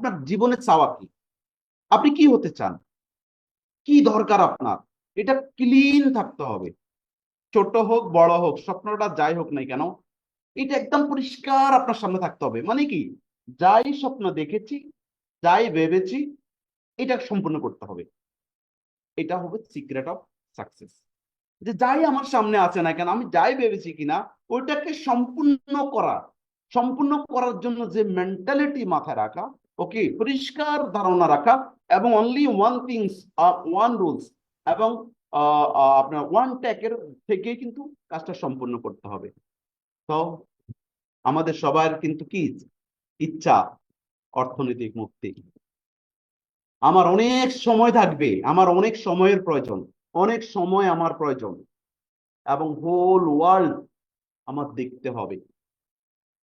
আপনার জীবনে চাওয়া কি, আপনি কি হতে চান, কি দরকার আপনার, এটা ক্লিন থাকতে হবে। ছোট হোক বড় হোক, স্বপ্নটা যাই হোক না কেন, এটা একদম পরিষ্কার আপনার সামনে থাকতে হবে। মানে কি, যাই স্বপ্ন দেখেছি, যাই ভেবেছি, এটা সম্পূর্ণ করতে হবে। এটা হবে সিক্রেট অফ সাকসেস। যে যাই আমার সামনে আছে না কেন, আমি যাই ভেবেছি কিনা, ওইটাকে সম্পূর্ণ করার জন্য যে মেন্টালিটি মাথায় রাখা, ওকে, পরিষ্কার ধারণা রাখা, এবং only one things, one rules, এবং আপনার ওয়ান ট্যাকের থেকে কিন্তু কাজটা সম্পূর্ণ করতে হবে। তো আমাদের সবার কিন্তু কি ইচ্ছা, অর্থনৈতিক মুক্তি। আমার অনেক সময় থাকবে, আমার অনেক সময়ের প্রয়োজন, অনেক সময় আমার প্রয়োজন, এবং হোল ওয়ার্ল্ড আমার দেখতে হবে।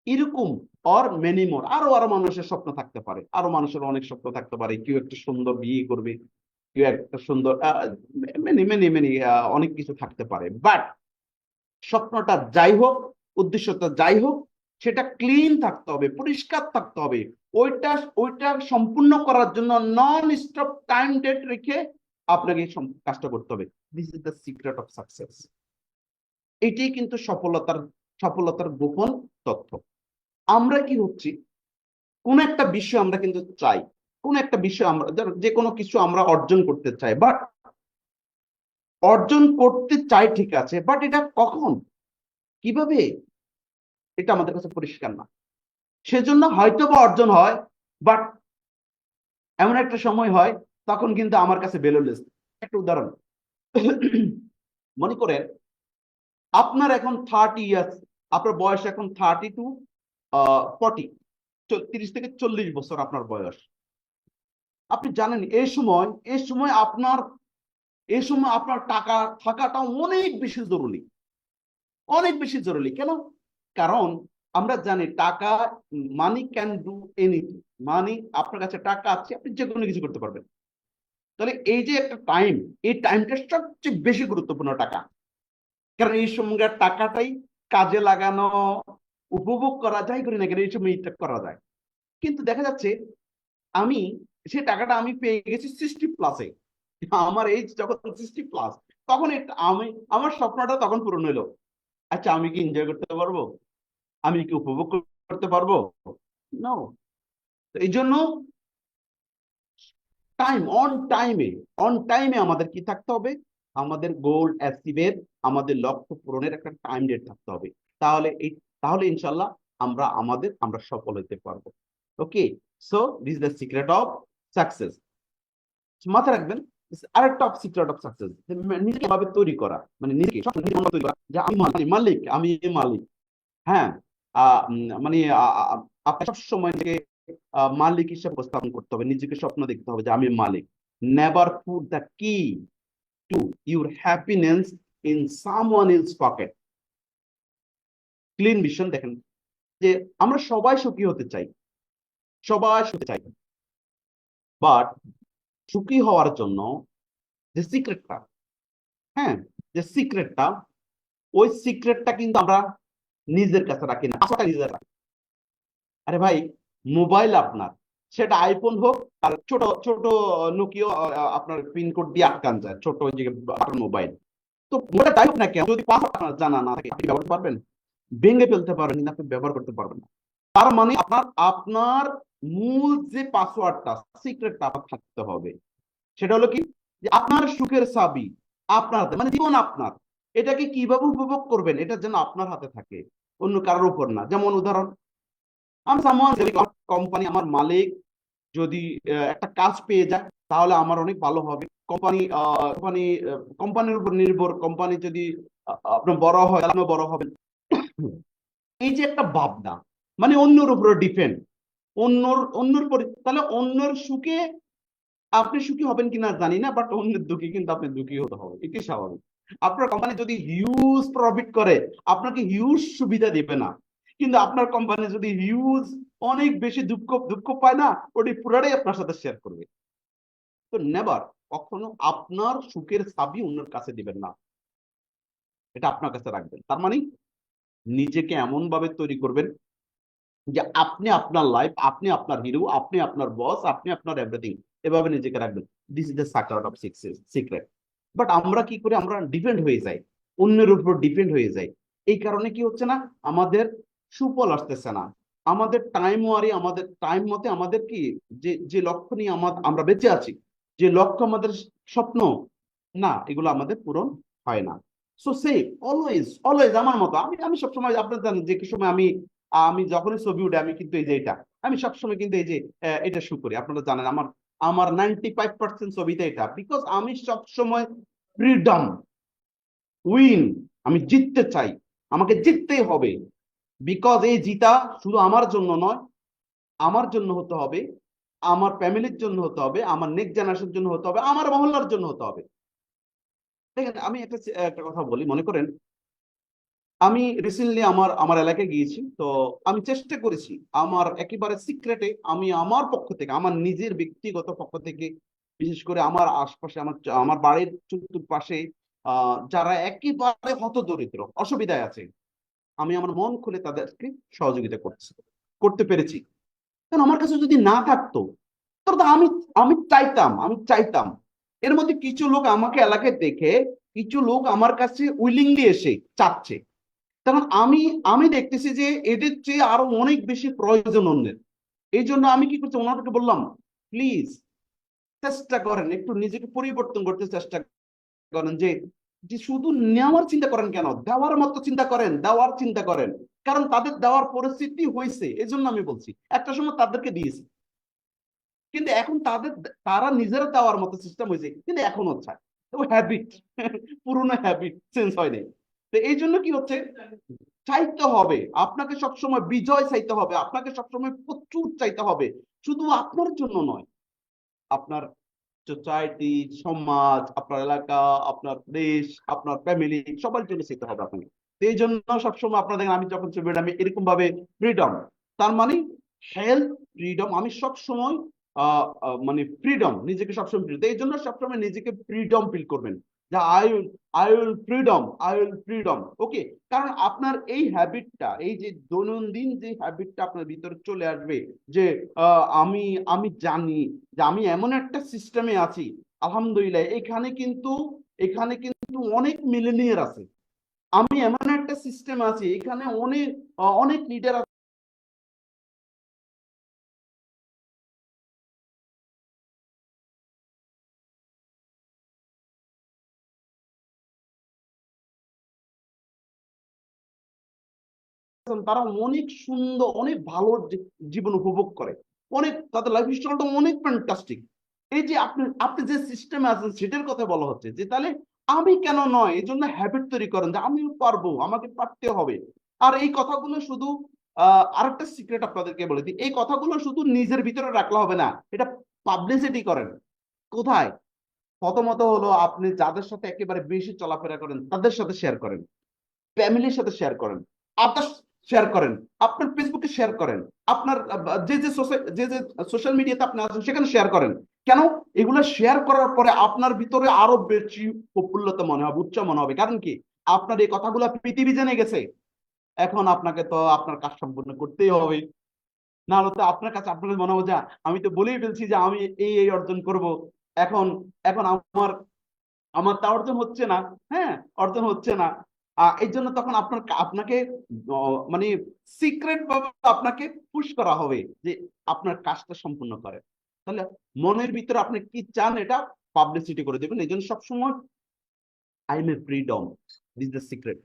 এরকম অর মেনি মোর, আরো আরো মানুষের স্বপ্ন থাকতে পারে, আরো মানুষের অনেক স্বপ্ন থাকতে পারে। কেউ একটা সুন্দর বিয়ে করবে, কেউ একটা সুন্দর মেনি মেনি মেনি অনেক কিছু থাকতে পারে। বাট স্বপ্নটা যাই হোক, উদ্দেশ্যটা যাই হোক, সেটা ক্লিন থাকতে হবে, পরিষ্কার থাকতে হবে। ওইটা ওইটা সম্পূর্ণ করার জন্য নন স্টপ টাইম ডেট রেখে আপনাকে কাজটা করতে হবে। This is the secret of success. এটাই কিন্তু সফলতার গোপন তথ্য। আমরা কি হচ্ছি, কোন একটা বিষয় আমরা কিন্তু চাই, কোন একটা বিষয় আমরা যে কোনো কিছু আমরা অর্জন করতে চাই, বাট অর্জন করতে চাই ঠিক আছে, বাট এটা কখন, কিভাবে, এটা আমাদের কাছে পরিষ্কার না। সেজন্য হয়তো বা অর্জন হয়, বাট এমন একটা সময় হয় তখন কিন্তু আমার কাছে বেলুলেস। একটা উদাহরণ মনে করেন, আপনার এখন 30 ইয়ার্স, আপনার বয়স এখন 30 টু 40, 30 থেকে 40 বছর আপনার বয়স। আপনি জানেন এই সময় আপনার টাকা থাকাটা অনেক বেশি জরুরি, অনেক বেশি জরুরি। কেন? কারণ আমরা জানি টাকা, মানি ক্যান ডু এনিথিং। মানি, আপনার কাছে টাকা আছে, আপনি যে কোনো কিছু করতে পারবেন। তাহলে এই যে একটা টাইম, এই টাইমটা সবচেয়ে বেশি গুরুত্বপূর্ণ, টাকা। কারণ এই সময়কার টাকাটাই কাজে লাগানো, উপভোগ করা, যাই করি না কেন এই সময় এটা করা যায়। কিন্তু দেখা যাচ্ছে আমি সেই টাকাটা আমি পেয়ে গেছি 60 প্লাসে। আমার এইজ যখন 60 প্লাস, তখন আমার স্বপ্নটা তখন পূরণ হলো। আচ্ছা, আমি কি এনজয় করতে পারবো, আমি কি উপভোগ করতে পারবো? নো। এই জন্য অন টাইমে আমাদের কি থাকতে হবে, আমাদের গোল অ্যাচিভের, আমাদের লক্ষ্য পূরণের একটা টাইম ডেট থাকতে হবে। তাহলে তাহলে ইনশাল্লাহ আমরা সফল হতে পারবো। Okay, so this is the secret of success. মাথায় রাখবেন, আরেকটা সিক্রেট অফ সাকসেস, নিজেকে এভাবে তৈরি করা, মানে নিজেকে তৈরি করা যে আমি মালিক, আমি মালিক। হ্যাঁ, মানে আপনার সবসময় নিজেকে মালিক হিসেবে উপস্থাপন করতে হবে, নিজেকে স্বপ্ন দেখতে হবে যে আমি মালিক। নেভার পুট দ্য কি to your happiness in someone else pocket. Clean vision দেখেন, যে আমরা সবাই সুখী হতে চাই, সবাই সুখী চাই, বাট সুখী হওয়ার জন্য যে সিক্রেটটা, হ্যাঁ, যে সিক্রেটটা, ওই সিক্রেটটা কিন্তু আমরা নিজের কাছে রাখি না, আসলে নিজের রাখি। আরে ভাই, মোবাইল আপনার, সেটা আইফোন হোক আর ছোট ছোট নোকিও, আপনার পিনকোড দিয়ে আটকান যায়, ছোট ওই যে আপনার মোবাইল। তো মোবাইল তাই হোক না কেন, যদি পাসওয়ার্ড আপনার জানা না থাকে, আপনি ব্যবহার করতে পারবেন? ভেঙে ফেলতে পারবেন, কিন্তু আপনি ব্যবহার করতে পারবেন না। তার মানে আপনার আপনার মূল যে পাসওয়ার্ডটা, সিক্রেটটা আপনার থাকতে হবে। সেটা হলো কি, যে আপনার সুখের চাবি আপনার হাতে, মানে জীবন আপনার। এটাকে কিভাবে উপভোগ করবেন, এটা যেন আপনার হাতে থাকে, অন্য কারোর উপর না। যেমন উদাহরণ, আমি সামওয়ান, কোম্পানি, আমার মালিক যদি একটা কাজ পেয়ে যায়, তাহলে আমার অনেক ভালো হবে। কোম্পানি কোম্পানির উপর নির্ভর, কোম্পানি যদি আপনার বড় হয়, তাহলে বড় হবে। এই যে একটা ভাবনা, মানে অন্যর উপরে ডিপেন্ড, অন্যর তাহলে অন্যর সুখে আপনি সুখী হবেন কিনা জানি না, বাট অন্যের দুঃখে কিন্তু আপনি দুঃখী হতে হবে, এটি স্বাভাবিক। আপনার কোম্পানি যদি হিউজ প্রফিট করে, আপনাকে হিউজ সুবিধা দিবে না। কিন্তু আপনার কোম্পানি যদি হিউজ, অনেক বেশি দুঃখ দুঃখ পায় না, ওটি পুরাটাই আপনার সাথে শেয়ার করবে। তো নেভার, কখনো আপনার সুখের চাবি অন্যের কাছে দিবেন না, এটা আপনার কাছে রাখবেন। তার মানে নিজেকে এমন ভাবে তৈরি করবেন, যে আপনি আপনার লাইফ, আপনি আপনার হিরো, আপনি আপনার বস, আপনি আপনার এভরিথিং, এভাবে নিজেকে রাখবেন। দিস ইজ দ্য সাকার অফ সিক্রেট। বাট আমরা কি করে, আমরা ডিপেন্ড হয়ে যাই, অন্যের উপর ডিপেন্ড হয়ে যাই। এই কারণে কি হচ্ছে না, আমাদের সুফল আসতেছে না। আমাদের টাইম ওয়ারি, আমাদের টাইম মতে আমাদের কি, যে যে লক্ষ্য নিয়ে আমরা বেঁচে আছি, যে লক্ষ্য আমাদের স্বপ্ন, না এগুলো আমাদের পূরণ হয় না। সো সে অলওয়েজ অলওয়েজ আমার মতো, আমি আমি সবসময়, আপনার জানেন যে কি সময় আমি আমি যখনই ছবি উঠে আমি কিন্তু এই যে এটা, আমি সবসময় কিন্তু এই যে এটা শুরু করি। আপনারা জানেন আমার আমার 95% ছবিতে এটা, বিকজ আমি সবসময় ফ্রিডম, উইন, আমি জিততে চাই, আমাকে জিততেই হবে। বিকজ এই জিতা শুধু আমার জন্য নয়, আমার জন্য হতে হবে, আমার ফ্যামিলির জন্য হতে হবে, আমার নেক্সট জেনারেশনের জন্য হতে হবে, আমার মহল্লার জন্য হতে হবে। দেখেন আমি একটা একটা কথা বলি, মনে করেন আমি রিসেন্টলি আমার আমার এলাকায় গিয়েছি, তো আমি চেষ্টা করেছি আমার একেবারে সিক্রেটে, আমি আমার পক্ষ থেকে, আমার নিজের ব্যক্তিগত পক্ষ থেকে, বিশেষ করে আমার আশপাশে, আমার আমার বাড়ির চতুর্পাশে যারা একেবারে হতদরিদ্র, অসুবিধায় আছে, আমি আমার মন খুলে তাদেরকে সহযোগিতা করতে পেরেছি। কারণ আমার কাছে যদি না থাকতো, তাহলে তো আমি চাইতাম এর মধ্যে কিছু লোক আমাকে এলাকায় দেখে, কিছু লোক আমার কাছে উইলিংলি এসে চাচ্ছে। কারণ আমি আমি দেখতেছি যে এদের চেয়ে আরো অনেক বেশি প্রয়োজন অন্যের। এই জন্য আমি কি করছি, ওনাদেরকে বললাম প্লিজ চেষ্টা করেন, একটু নিজেকে পরিবর্তন করতে চেষ্টা করেন, যে যে শুধু নেওয়ার চিন্তা করেন কেন, দেওয়ার মতো চিন্তা করেন, দেওয়ার চিন্তা করেন। কারণ তাদের দেওয়ার পরিস্থিতি হয়েছে, এই জন্য আমি বলছি একটা সময় তাদেরকে দিয়েছি, কিন্তু এখন তারা নিজেরা দেওয়ার মতো সিস্টেম হয়েছে, কিন্তু এখনো চায়। হ্যাবিট, পুরোনো হ্যাবিট চেঞ্জ হয়নি। তো এই জন্য কি হচ্ছে, চাইতে হবে, আপনাকে সবসময় বিজয় চাইতে হবে, আপনাকে সবসময় প্রচুর চাইতে হবে। শুধু আপনার জন্য নয়, আপনার সোসাইটি, সমাজ, আপনার এলাকা, আপনার দেশ, আপনার ফ্যামিলি, সবার জন্য চাইতে হবে আপনাকে। তো এই জন্য সবসময় আপনার দেখেন, আমি যখন ছবি আমি এরকম ভাবে ফ্রিডম, তার মানে হেলথ, ফ্রিডম, আমি সবসময় মানে ফ্রিডম, নিজেকে সবসময় ফ্রি, এই জন্য সবসময় নিজেকে ফ্রিডম ফিল করবেন, যে আই উইল ফ্রিডম, ওকে। কারণ আপনার এই হ্যাবিটটা, এই যে দৈনন্দিন যে হ্যাবিটটা আপনার ভিতরে চলে আসবে, যে আমি আমি জানি যে আমি এমন একটা সিস্টেমে আছি, আলহামদুলিল্লাহ, এখানে কিন্তু অনেক মিলেনিয়ার আছে, আমি এমন একটা সিস্টেম আছি, এখানে অনেক অনেক লিডার আছেন, তারা অনেক সুন্দর, অনেক ভালো জীবন উপভোগ করে, অনেক, তাদের লাইফ স্টাইলটা অনেক ফ্যান্টাস্টিক। এই যে আপনি আপনি যে সিস্টেমে আছেন সেটার কথা বলা হচ্ছে, যে তাহলে আমি কেন নয়, এই জন্য হ্যাবিট তৈরি করেন যে আমিও পারবো, আমাকে পারতে হবে। আর এই কথাগুলো শুধু আরেকটা সিক্রেট আপনাদেরকে বলে দিই, এই কথাগুলো শুধু নিজের ভিতরে রাখলে হবে না, এটা পাবলিসিটি করেন। কোথায়? প্রথমত হলো, আপনি যাদের সাথে একেবারে বেশি চলাফেরা করেন তাদের সাথে শেয়ার করেন, ফ্যামিলির সাথে শেয়ার করেন, আদার্স শেয়ার করেন, আপনার ফেসবুকে শেয়ার করেন, আপনার যে যে সোশ্যাল মিডিয়াতে আপনি আছেন সেখানে শেয়ার করেন। কেন? এগুলো শেয়ার করার পরে আপনার ভিতরে আরো বেশি প্রফুল্লতা মনে হবে, উচ্চ মনে হবে। কারণ কি, আপনার এই কথাগুলো পৃথিবী জেনে গেছে, এখন আপনাকে তো আপনার কাজ সম্পূর্ণ করতেই হবে। না হলে তো আপনার কাছে, আপনার মনে হবে যে আমি তো বলেই ফেলছি যে আমি এই এই অর্জন করব, এখন এখন আমার আমার তা অর্জন হচ্ছে না। হ্যাঁ, অর্জন হচ্ছে না। এই জন্য তখন আপনাকে মানে সিক্রেট ভাবে আপনাকে পুশ করা হবে যে আপনার কাজটা সম্পূর্ণ করে। তাহলে মনের ভিতরে আপনি কি চান, এটা পাবলিসিটি করে দেবেন। এই জন্য সবসময় I M A freedom, this the secret.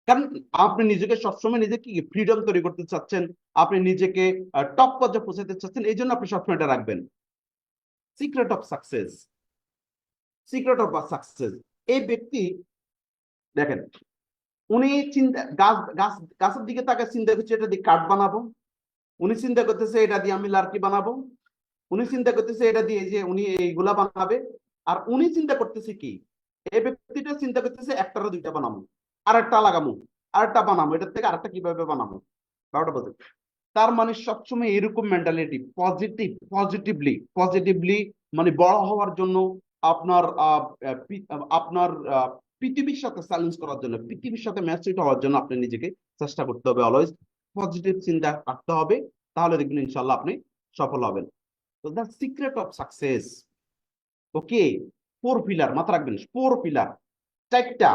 কারণ আপনি নিজেকে সবসময় নিজেকে ফ্রিডম তৈরি করতে চাচ্ছেন, আপনি নিজেকে টপ পর্যায়ে পৌঁছাতে চাচ্ছেন, এই জন্য আপনি সবসময় এটা রাখবেন। Secret of success, secret of success, এই ব্যক্তি দেখেন, উনি চিন্তা, গাছ গাছ গাছের দিকে তাকে চিন্তা করছে এটা দিয়ে কাঠ বানাবো, উনি চিন্তা করতেছে এটা দিয়ে আমি লার্কি বানাবো, উনি চিন্তা করতেছে এটা দিয়ে যে উনি এইগুলা বানাবে। আর উনি চিন্তা করতেছে কি, এই ব্যক্তিটা চিন্তা করতেছে একটার দুইটা বানাবো, আরেকটা লাগাবো, আরেকটা বানাবো, এটার থেকে আরেকটা কিভাবে বানাবো, বারোটা বাজে। তার মানে সবসময় এরকম মেন্টালিটি, পজিটিভলি মানে বড় হওয়ার জন্য, আপনার আপনার পৃথিবীর সাথে চ্যালেঞ্জ করার জন্য, পৃথিবীর সাথে ম্যাচ হওয়ার জন্য আপনি নিজেকে চেষ্টা করতে হবে অলওয়েজ। পজিটিভ চিন্তা রাখতে হবে, তাহলে দেখবেন ইনশাল্লাহ আপনি সফল হবেন। তো the secret of success, okay, 4 pillar মাথা রাখবেন, 4 পিলার, চারটা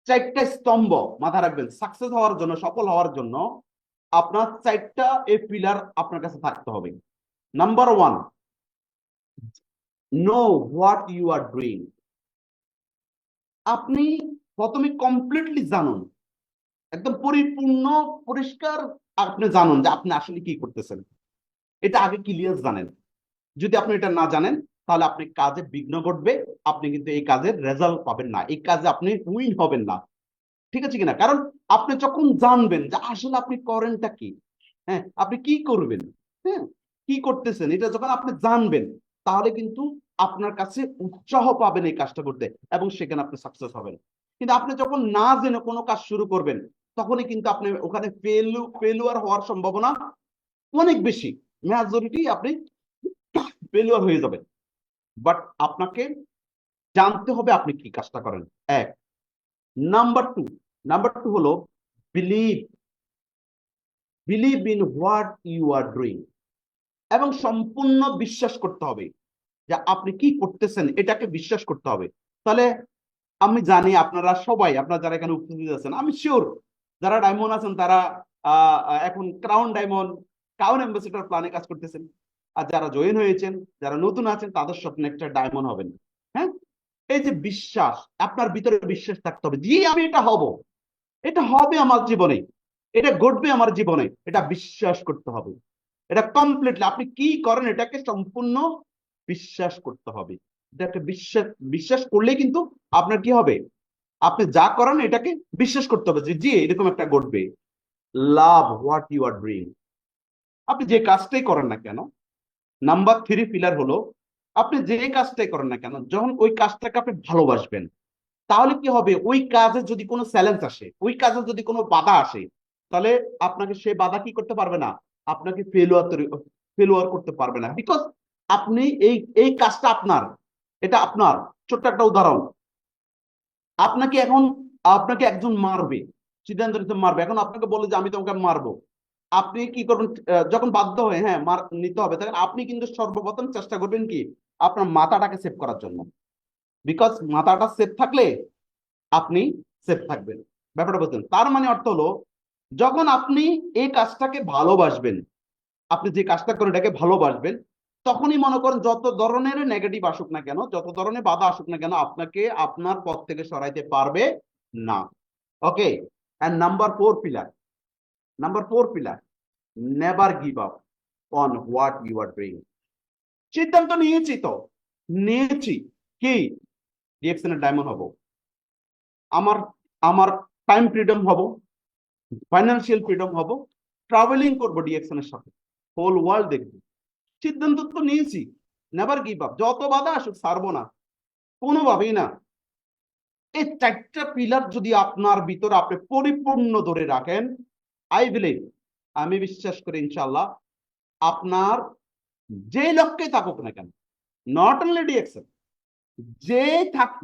চারটা স্তম্ভ মাথা রাখবেন। সাকসেস হওয়ার জন্য, সফল হওয়ার জন্য আপনার চারটা এই পিলার আপনার কাছে থাকতে হবে। Number 1, know what you are doing. আপনি প্রথমে কমপ্লিটলি জানুন, একদম পরিপূর্ণ পরিষ্কার আপনি জানুন যে আপনি আসলে কি করতেছেন, এটা আগে ক্লিয়ার জানেন। যদি আপনি এটা না জানেন, তাহলে আপনি কাজে বিঘ্ন ঘটবে, আপনি কিন্তু এই কাজের রেজাল্ট পাবেন না, এই কাজে আপনি উইন হবেন না। ঠিক আছে কিনা? কারণ আপনি যখন জানবেন যে আসলে আপনি করেনটা কি, হ্যাঁ, আপনি কি করবেন, হ্যাঁ, কি করতেছেন, এটা যখন আপনি জানবেন, তাহলে কিন্তু আপনার কাছে উৎসাহ পাবেন এই কাজটা করতে, এবং সেখানে আপনি সাকসেস হবেন। কিন্তু আপনি যখন না জেনে কোনো কাজ শুরু করবেন, তখনই কিন্তু আপনি ওখানে ফেলুয়ার হওয়ার সম্ভাবনা অনেক বেশি, মেজরিটি আপনি ফেলুয়ার হয়ে যাবেন। বাট আপনাকে জানতে হবে আপনি কি কাজটা করেন, এক। নাম্বার টু হলো believe believe in what you are doing, এবং সম্পূর্ণ বিশ্বাস করতে হবে যে আপনি কি করতেছেন, এটাকে বিশ্বাস করতে হবে। তাহলে আমি জানি আপনারা সবাই, আপনারা যারা এখানে উপস্থিত আছেন, আমি শিওর যারা ডায়মন্ড আছেন তারা এখন ক্রাউন অ্যাম্বাসেডর প্ল্যানে কাজ করতেছেন। আর যারা জয়েন হয়েছেন, যারা নতুন আছেন, তাদের স্বপ্ন একটা ডায়মন্ড হবেন। হ্যাঁ, এই যে বিশ্বাস, আপনার ভিতরে বিশ্বাস থাকতে হবে যে আমি এটা হব, এটা হবে আমার জীবনে, এটা ঘটবে আমার জীবনে, এটা বিশ্বাস করতে হবে। এটা কমপ্লিটলি আপনি কি করেন এটাকে সম্পূর্ণ বিশ্বাস করতে হবে। এটাকে বিশ্বাস বিশ্বাস করলে কিন্তু আপনার কি হবে, আপনি যা করেন এটাকে বিশ্বাস করতে হবে যে জি এরকম একটা ঘটবে। লাভ হোয়াট ইউ আর ডুইং, আপনি যে কাজটাই করেন না কেন। নাম্বার 3 পিলার হলো, আপনি যে কাজটাই করেন না কেন, যখন ওই কাজটাকে আপনি ভালোবাসবেন, তাহলে কি হবে, ওই কাজে যদি কোনো চ্যালেঞ্জ আসে, ওই কাজে যদি কোনো বাধা আসে, তাহলে আপনাকে সেই বাধা কি করতে পারবে না, আপনাকে ফেলুয়ার করতে পারবে না। বিকজ আপনি এই এই কাজটা আপনার, এটা আপনার। ছোট্ট একটা উদাহরণ, আপনাকে এখন আপনাকে একজন মারবে, সিদ্ধান্ত নিতে মারবে, এখন আপনাকে বলে যে আমি তোমাকে মারবো, আপনি কি করবেন? যখন বাধ্য হয়ে হ্যাঁ মার নিতে হবে, তখন আপনি কিন্তু সর্বপ্রথম চেষ্টা করবেন কি, আপনার মাথাটাকে সেভ করার জন্য। বিকজ মাথাটা সেভ থাকলে আপনি সেফ থাকবেন। ব্যাপারটা বুঝলেন? তার মানে অর্থ হলো, যখন আপনি এই কাজটাকে ভালোবাসবেন, আপনি যে কাজটা করেন এটাকে ভালোবাসবেন, তখনই মনে করেন যত ধরনের নেগেটিভ আসুক না কেন, যত ধরনের বাধা আসুক না কেন, আপনাকে আপনার পথ থেকে সরাইতে পারবে না। Okay. And number 4 pillar, never give up on what you are doing. সিদ্ধান্ত নিয়েছি তো, নিয়েছি কি, ডিএক্সএনের ডায়মন্ড হবো, আমার আমার টাইম ফ্রিডম হবো, ফাইন্যান্সিয়াল ফ্রিডম হবো, ট্রাভেলিং করবো ডিএক্সএন এর সাথে, হোল ওয়ার্ল্ড দেখবো। সিদ্ধান্ত তো নিয়েছি, নেভার গিভ আপ, যত বাধা আসুক ছাড়বো না, কোনোভাবেই না। এই 4টা পিলার যদি আপনার ভিতরে আপনি পরিপূর্ণ ধরে রাখেন, আই বিলিভ, আমি বিশ্বাস করি ইনশাল্লাহ, আপনার যে লক্ষ্যে থাকুক না কেন, নট অনলি ডিএক্সএন,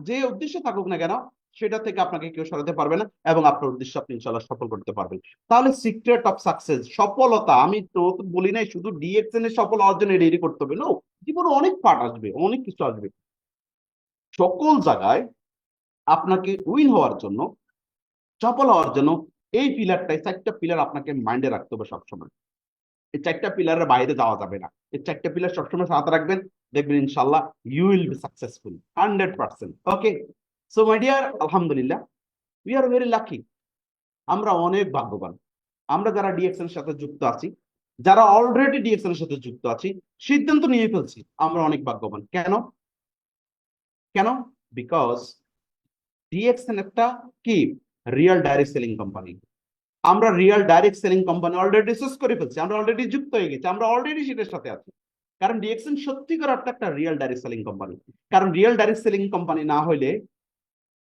যে উদ্দেশ্যে থাকুক না কেন, সেটা থেকে আপনাকে কেউ সরাতে পারবে না, এবং আপনার উদ্দেশ্য আপনি ইনশাল্লাহ সফল করতে পারবেন। তাহলে সিক্রেট অফ সাকসেস, সফলতা, আমি তো বলি নাই শুধু ডিএক্সএন এর সফল হওয়ার জন্য রেডি করতে হবে, নো, জীবনে অনেক পার্ট আসবে, অনেক কিছু আসবে। সকল জায়গায় আপনাকে উইন হওয়ার জন্য, সফল হওয়ার জন্য, এই পিলারটাই, 4টা পিলার আপনাকে মাইন্ডে রাখতে হবে সবসময়। এই 4টা পিলারের বাইরে যাওয়া যাবে না, এই 4টা পিলার সবসময় সাথে রাখবেন, দেখবেন ইনশাল্লাহ you will be successful 100%। Okay, so my dear, আলহামদুলিল্লাহ, উই আর ভেরি লাকি, আমরা অনেক ভাগ্যবান। আমরা যারা ডিএক্সএন এর সাথে যুক্ত আছি, যারা অলরেডি ডিএক্সএন এর সাথে যুক্ত আছি, সিদ্ধান্ত নিয়ে ফেলছি, আমরা অনেক ভাগ্যবান। কেন কেন বিকজ ডিএক্সএন একটা কি, রিয়েল ডাইরেক্ট সেলিং কোম্পানি। আমরা real direct selling company already choose করে ফেলছি, আমরা অলরেডি যুক্ত হয়ে গেছি, আমরা অলরেডি সেটার সাথে আছি। কারণ ডিএক্সএন সত্যিকার অর্থে একটা রিয়েল ডাইরেক্ট সেলিং কোম্পানি। কারণ রিয়েল ডাইরেক্ট সেলিং কোম্পানি না হলে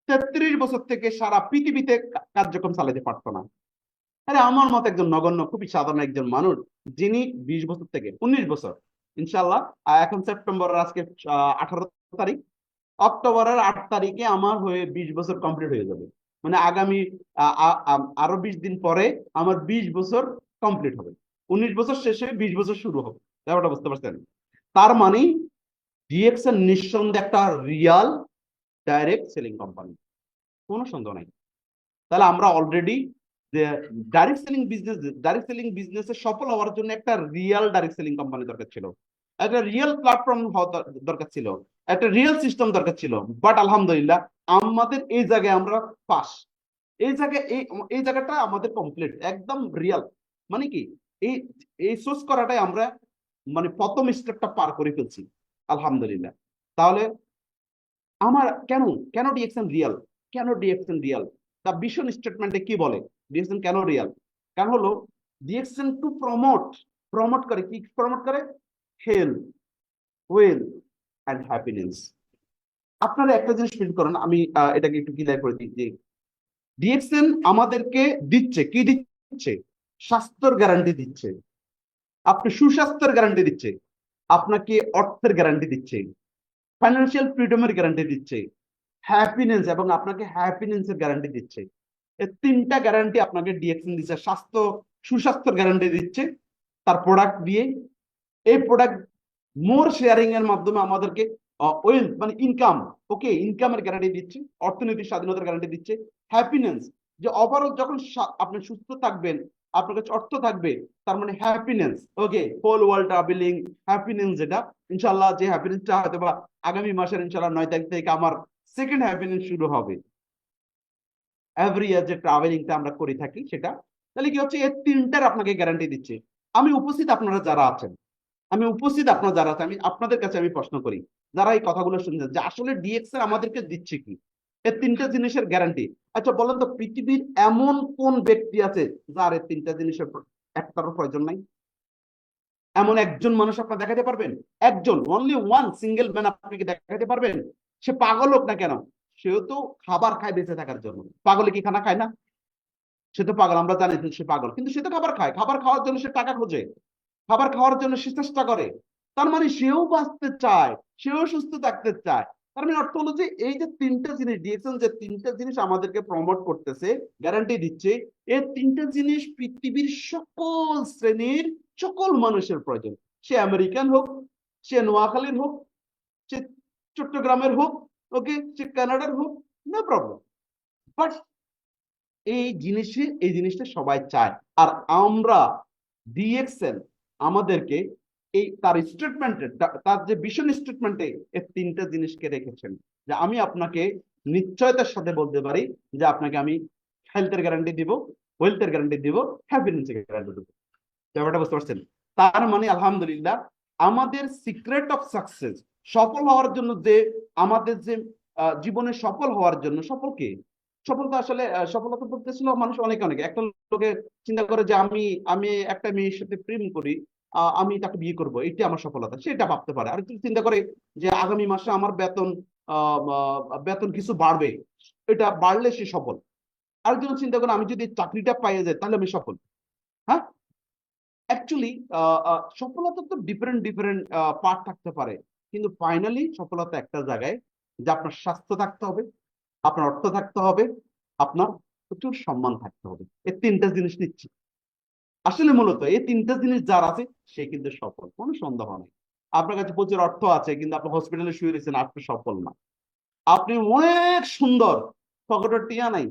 33 বছর থেকে সারা পৃথিবীতে কার্যক্রম চালাতে পারতো না। আরে আমার মতো একজন নগণ্য, খুবই সাধারণ একজন মানুষ, যিনি 20 বছর থেকে 19 বছর, ইনশাল্লাহ এখন সেপ্টেম্বরের আজকে 18 তারিখ, অক্টোবরের 8 তারিখে আমার হয়ে 20 বছর কমপ্লিট হয়ে যাবে। মানে আগামী আরো 20 দিন পরে আমার 20 বছর কমপ্লিট হবে, 19 বছর শেষে 20 বছর শুরু হবে। ব্যাপারটা বুঝতে পারছেন? তার মানে ডিএক্সএল নিঃসন্দেহে একটা রিয়াল ডাইরেক্ট সেলিং কোম্পানি, কোনো সন্দেহ নাই। তাহলে আমরা অলরেডি যে ডাইরেক্ট সেলিং বিজনেসে সফল হওয়ার জন্য একটা রিয়েল ডাইরেক্ট সেলিং কোম্পানি দরকার ছিল, একটা রিয়েল প্ল্যাটফর্ম হওয়া দরকার ছিল, একটা রিয়েল সিস্টেম দরকার ছিল। বাট আলহামদুলিল্লাহ আমাদের এই জায়গায় আমরা পাস, এই জায়গায় এই জায়গাটা আমাদের কমপ্লিট একদম রিয়েল। মানে কি, এই এই সোর্স করাটাই আমরা মানে প্রথম স্টেপটা পার করে ফেলছি আলহামদুলিল্লাহ। তাহলে আমার কেন, কেন ডিএক্সএন রিয়াল, কেন ডিএক্সএন রিয়াল, তা ভিশন স্টেটমেন্টে কি বলে ডিএক্সএন কেন রিয়াল? কারণ হলো ডিএক্সএন টু প্রমোট, প্রমোট করে কি প্রমোট করে? Health, wealth and happiness. আপনারা একটা জিনিস ফিল করেন, আমি এটাকে একটু ক্লিয়ার করে দিই যে ডিএক্সএন আমাদেরকে দিচ্ছে কি, দিচ্ছে স্বাস্থ্যের গ্যারান্টি দিচ্ছে, আপনি সুস্বাস্থ্যের গ্যারান্টি দিচ্ছে, আপনাকে অর্থের গ্যারান্টি দিচ্ছে, ফাইন্যান্সিয়াল ফ্রিডমের গ্যারান্টি দিচ্ছে, হ্যাপিনেস এবং আপনাকে হ্যাপিনেসের গ্যারান্টি দিচ্ছে। এই তিনটা গ্যারান্টি আপনাকে ডিএক্সএন দিচ্ছে। স্বাস্থ্য, সুস্বাস্থ্যের গ্যারান্টি দিচ্ছে তার প্রোডাক্ট দিয়ে। এই প্রোডাক্ট মোর শেয়ারিং এর মাধ্যমে আমাদেরকে ওয়েলথ মানে ইনকাম, ওকে ইনকামের গ্যারান্টি দিচ্ছে, অর্থনৈতিক স্বাধীনতার গ্যারান্টি দিচ্ছে। হ্যাপিনেস, যে ওভারঅল যখন আপনি সুস্থ থাকবেন, আপনার কাছে অর্থ থাকবে, তার মানে হ্যাপিনেস, ওকে হোল ওয়ার্ল্ড ট্রাভেলিং হ্যাপিনেস, যেটা ইনশাল্লাহ যে হ্যাপিনেসটা হয়তো বা আগামী মাসের ইনশাল্লাহ 9 তারিখ থেকে আমার সেকেন্ড হ্যাপিনেস শুরু হবে। এভরি ইয়ার যে ট্রাভেলিংটা আমরা করে থাকি সেটা। তাহলে কি হচ্ছে, এই তিনটার আপনাকে গ্যারান্টি দিচ্ছে। আমি উপস্থিত আপনারা যারা আছেন, আমি উপস্থিত আপনারা যারা আছেন, আমি আপনাদের কাছে আমি প্রশ্ন করি, যারা এই কথাগুলো শুনছেন, যে আসলে ডিএক্সএল আমাদেরকে দিচ্ছে কি এই তিনটা জিনিসের গ্যারান্টি? আচ্ছা বলেন তো, পৃথিবীর এমন কোন ব্যক্তি আছে যার এই তিনটা জিনিসের একটারও প্রয়োজন নাই? এমন একজন মানুষ আপনার দেখাতে পারবেন? একজন, অনলি ওয়ান সিঙ্গেল ম্যান আপনি কি দেখাতে পারবেন? সে পাগল হোক না কেন, সেও তো খাবার খায় বেঁচে থাকার জন্য। পাগলে কি খানা খায় না? সে তো পাগল, আমরা জানি সে পাগল, কিন্তু সে তো খাবার খায়, খাবার খাওয়ার জন্য সে টাকা খোঁজে, খাবার খাওয়ার জন্য সে চেষ্টা করে। তার মানে সেও বাঁচতে চায়, সেও সুস্থ থাকতে চায়। তার মানে অর্থ হলো যে এই যে তিনটা জিনিস ডিএক্সএন, যে তিনটা জিনিস আমাদেরকে প্রমোট করতেছে, গ্যারান্টি দিচ্ছে, এই তিনটা জিনিস পৃথিবীর সকল শ্রেণীর সকল মানুষের প্রয়োজন। সে আমেরিকান হোক, সে নোয়াখালীর হোক, সে চট্টগ্রামের হোক, ওকে সে কানাডার হোক, নো প্রবলেম। বাট এই জিনিসটা সবাই চায়। আর আমরা ডিএক্সএল আমাদেরকে এই তার স্টেটমেন্টে, তার যে ভিশন স্টেটমেন্টে এই তিনটা জিনিসকে রেখেছেন, যে আমি আপনাকে নিশ্চয়তার সাথে বলতে পারি যে আপনাকে আমি হেলথের গ্যারান্টি দিব, ওয়েলথের গ্যারান্টি দিব, হ্যাপিনেসের গ্যারান্টি দিব। ব্যাপারটা বুঝতে পারছেন? তার মানে আলহামদুলিল্লাহ আমাদের সিক্রেট অফ সাকসেস, সফল হওয়ার জন্য যে আমাদের যে জীবনে সফল হওয়ার জন্য, সফলকে সফলতা আসলে সফলতা বলতেছিল মানুষ অনেক অনেক, একটা লোকে চিন্তা করে যে আমি আমি একটা মেয়ের সাথে প্রেম করি, আমি তাকে বিয়ে করব, এটা আমার সফলতা, সেটা ভাবতে পারে। আরেকজন চিন্তা করে যে আগামী মাসে আমার বেতন বেতন কিছু বাড়বে, এটা বাড়লে সে সফল। আরেকজন চিন্তা করে আমি যদি চাকরিটা পাইয়ে যাই তাহলে আমি সফল। হ্যাঁ, অ্যাকচুয়ালি সফলতা তো ডিফারেন্ট ডিফারেন্ট পার্ট থাকতে পারে, কিন্তু ফাইনালি সফলতা একটা জায়গায়, যে আপনার স্বাস্থ্য থাকতে হবে, আপনার অর্থ থাকতে হবে, আপনার প্রচুর সম্মান থাকতে হবে। এই তিনটা জিনিস নিচ্ছি আসলে মূলত, এই তিনটা জিনিস যার আছে সে কিন্তু সফল, কোনো সন্দেহ নেই। আপনার কাছে প্রচুর অর্থ আছে কিন্তু আপনি হসপিটালে শুয়ে রয়েছেন, আপনি সফল না। আপনি অনেক সুন্দর, পকেটের টিয়া নাই,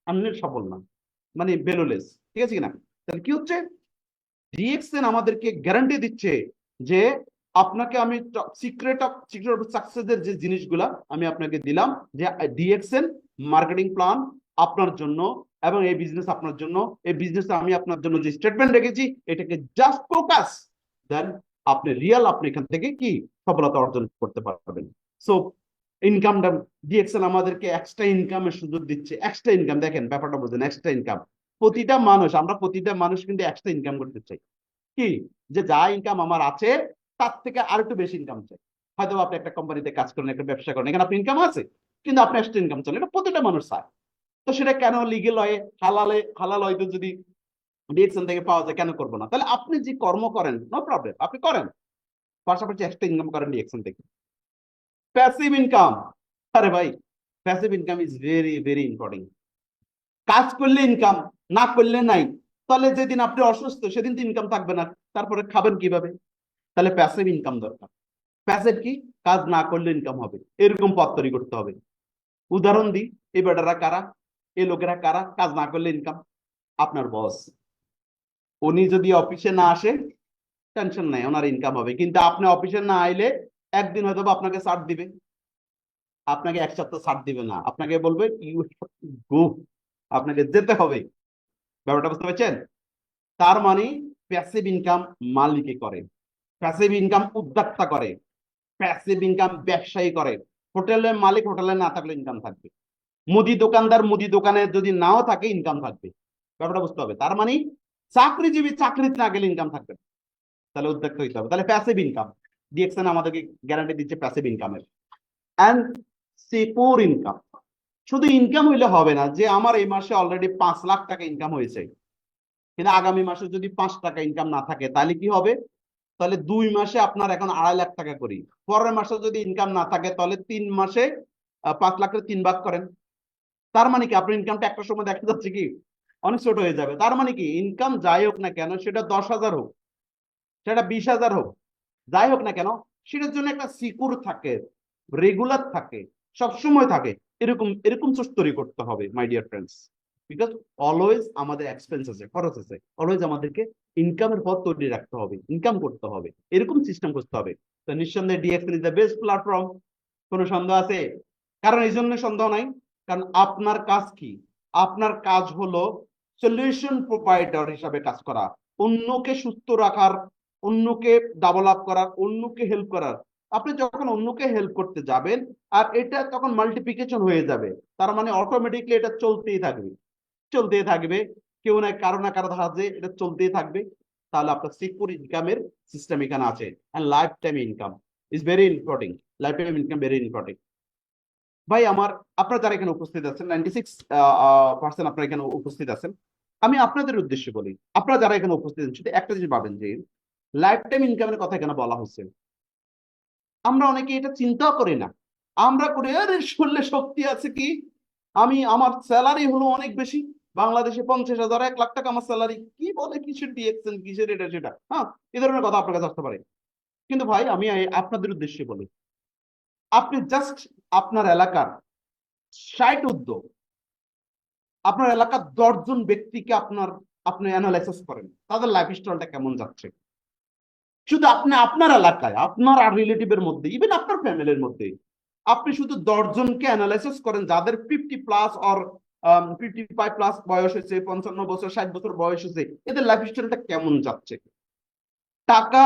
আপনি সফল না, মানে ভ্যালুলেস। ঠিক আছে কিনা? তাহলে কি হচ্ছে, ডিএক্সএন আমাদেরকে গ্যারান্টি দিচ্ছে যে আপনাকে আমি সিক্রেট অফ সাকসেসের যে জিনিসগুলা আমি আপনাকে দিলাম, যে ডিএক্সএন মার্কেটিং প্ল্যান আপনার জন্য, এবং এই বিজনেস আপনার জন্য, এই বিজনেস আমি আপনার জন্য যে স্টেটমেন্ট রেখেছি এটাকে জাস্ট ফোকাস দেন, আপনি রিয়েল, আপনি এখান থেকে কি সফলতা অর্জন করতে পারবেন। সো ইনকামটা ডিএক্সএন আমাদেরকে এক্সট্রা ইনকামের সুযোগ দিচ্ছে। এক্সট্রা ইনকাম, দেখেন ব্যাপারটা বুঝেন, এক্সট্রা ইনকাম। প্রতিটা মানুষ, আমরা প্রতিটা মানুষ কিন্তু এক্সট্রা ইনকাম করতে চাই, কি যে যা ইনকাম আমার আছে তার থেকে আর একটু বেশি ইনকাম চাই। হয়তো আপনি একটা কোম্পানিতে কাজ করেন, একটা ব্যবসা করেন, এখানে আপনি ইনকাম আছে কিন্তু আপনি এক্সট্রা ইনকাম চান, এটা প্রতিটা মানুষ চায়। তো সেটা কেন লিগেল হয়ে হালাল হয়তো যদি ডিএক্সএন থেকে পাওয়া যায়, কেন করবো না? তাহলে আপনি যে কর্ম করেন নো প্রবলেম, আপনি করেন, পাশাপাশি এক্সট্রা ইনকাম করেন ডিএক্সএন থেকে। প্যাসিভ ইনকাম, আরে ভাই passive income is very very important. কাজ করলে ইনকাম, না করলে নাই। তাহলে যেদিন আপনি অসুস্থ সেদিন তো ইনকাম থাকবে না, তারপরে খাবেন কিভাবে? তাহলে প্যাসিভ ইনকাম দরকার। প্যাসিভ কি? কাজ না করলে ইনকাম হবে, এরকম পথ তৈরি করতে হবে। উদাহরণ দিই, এই বেটারা কারা, এই লোকেরা কারা কাজ না করলে ইনকাম? আপনার বস। উনি যদি অফিসে না আসে, টেনশন নাই, ওনার ইনকাম হবে। কিন্তু আপনি অফিসে না আইলে একদিন হয়তো আপনাকে ছাড় দিবে, আপনাকে এক সপ্তাহ ছাড় দিবে না, আপনাকে বলবে ইউ গো, আপনাকে যেতে হবে। ব্যাপারটা বুঝতে পারছেন? তার মানে প্যাসিভ ইনকাম মালিকে করে, প্যাসিভ ইনকাম উদ্যোক্তা করে, প্যাসিভ ইনকাম ব্যবসায়ী করে। হোটেলের মালিক হোটেলে না থাকলে ইনকাম থাকবে, মুদি দোকানদার মুদি দোকানে যদি নাও থাকে ইনকাম থাকবে। ব্যাপারটা বুঝতে হবে। তার মানে চাকরিজীবী চাকরিতে না গেলে ইনকাম থাকবে না। তাহলে উদ্যোক্তা হইতে হবে। তাহলে প্যাসিভ ইনকাম ডিএক্সএন আমাদেরকে গ্যারান্টি দিচ্ছে প্যাসিভ ইনকামের। And secure income. শুধু ইনকাম হইলে হবে না যে আমার এই মাসে অলরেডি 5 লাখ টাকা ইনকাম হয়েছে, কিন্তু আগামী মাসে যদি 5 টাকা ইনকাম না থাকে তাহলে কি হবে? তাহলে 2 মাসে আপনার এখন 2.5 লাখ টাকা করি, পরের মাসে যদি ইনকাম না থাকে তাহলে 3 মাসে 5 লাখের 3 ভাগ করেন। তার মানে কি আপনার ইনকামটা একটা সময় দেখা যাচ্ছে কি অনেক ছোট হয়ে যাবে। তার মানে কি ইনকাম যাই হোক না কেন, সেটা 10,000 হোক, সেটা 20,000 হোক, যাই হোক না কেন, সেটার জন্য একটা সিকিউর থাকে, রেগুলার থাকে, সবসময় থাকে। এরকম এরকম সোর্স তৈরি করতে হবে my dear friends. Because always আমাদের এক্সপেন্স আছে, খরচ আছে, অলওয়েজ আমাদেরকে ইনকামের পথ তৈরি রাখতে হবে, ইনকাম করতে হবে, এরকম সিস্টেম করতে হবে। তো নিঃসন্দেহে DXN is the best platform. কোনো সন্দেহ আছে? কারণ এই জন্য সন্দেহ নাই, কারণ আপনার কাজ কি? আপনার কাজ হলো সলিউশন প্রোভাইডার হিসাবে কাজ করা, অন্যকে সুস্থ রাখার, অন্যকে ডেভেলপ করার, অন্যকে হেল্প করার। আপনি যখন অন্যকে হেল্প করতে যাবেন আর এটা তখন মাল্টিপ্লিকেশন হয়ে যাবে, তার মানে অটোমেটিকলি এটা চলতেই থাকবে, চলতেই থাকবে, কেউ না কারো সাহায্যে এটা চলতেই থাকবে। তাহলে আপনার সিকিউর ইনকামের সিস্টেম এখানে আছে। And life time income is very important. Life time income very important. ভাই আমার, আপনারা যারা এখানে উপস্থিত আছেন 96% আপনারা এখানে উপস্থিত আছেন, আমি আপনাদের উদ্দেশ্যে বলি, আপনারা যারা এখানে উপস্থিত আছেন শুধু একটা জিনিস ভাবেন যে লাইফ টাইম ইনকামের কথা এখানে বলা হচ্ছে। আমরা অনেকে এটা চিন্তাও করি না। আমরা করি আরে শরীরে শক্তি আছে কি, আমি আমার স্যালারি হলো অনেক বেশি, বাংলাদেশে 50,000 1 লাখ টাকা আমার স্যালারি, কি বলে কিসের ডিএক্সএন কিসের এটা সেটা, হ্যাঁ, এই ধরনের কথা আপনার কাছে আসতে পারে। কিন্তু ভাই আমি আপনাদের উদ্দেশ্যে বলি, আপনি জাস্ট আপনার এলাকার 60 উদ্যোগ, আপনার এলাকার 10 জন ব্যক্তিকে আপনি অ্যানালাইসিস করেন তাদের লাইফ স্টাইলটা কেমন যাচ্ছে। শুধু আপনি আপনার এলাকায় আপনার আর রিলেটিভের মধ্যে, ইভেন আপনার ফ্যামিলির মধ্যে, আপনি শুধু 10 জনকে অ্যানালাইসিস করেন যাদের 50+ অর 55+ বয়স হয়েছে, 55 বছর 60 বছর বয়স হয়েছে, এদের লাইফ স্টাইলটা কেমন যাচ্ছে, টাকা